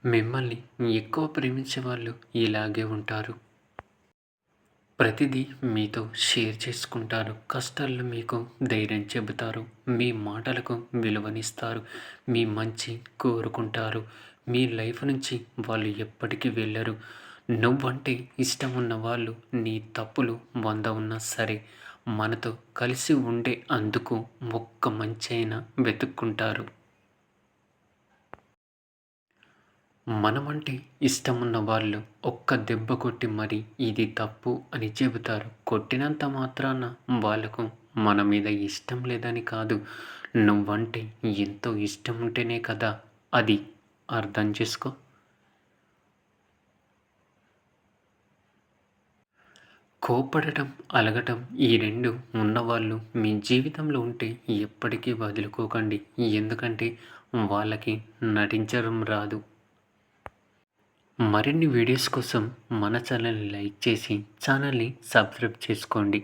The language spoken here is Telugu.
మిమ్మల్ని ఎక్కువ ప్రేమించే వాళ్ళు ఇలాగే ఉంటారు. ప్రతిదీ మీతో షేర్ చేసుకుంటారు. కష్టాల్లో మీకు ధైర్యం చెబుతారు. మీ మాటలకు విలువనిస్తారు. మీ మంచి కోరుకుంటారు. మీ లైఫ్ నుంచి వాళ్ళు ఎప్పటికీ వెళ్ళరు. నువ్వంటే ఇష్టం ఉన్న వాళ్ళు నీ తప్పులు 100 ఉన్నా సరే మనతో కలిసి ఉండే అందుకు ఒక్క మంచైనా వెతుక్కుంటారు. మనమంటే ఇష్టమున్న వాళ్ళు ఒక్క దెబ్బ కొట్టి మరి ఇది తప్పు అని చెబుతారు. కొట్టినంత మాత్రాన వాళ్ళకు మన మీద ఇష్టం లేదని కాదు. నువ్వంటే ఎంతో ఇష్టం ఉంటేనే కదా అది. అర్థం చేసుకో. కోప్పడటం, అలగటం ఈ 2 ఉన్నవాళ్ళు మీ జీవితంలో ఉంటే ఎప్పటికీ వదులుకోకండి. ఎందుకంటే వాళ్ళకి నటించడం రాదు. మరిన్ని వీడియోస్ కోసం మన ఛానల్ని లైక్ చేసి ఛానల్ని సబ్స్క్రైబ్ చేసుకోండి.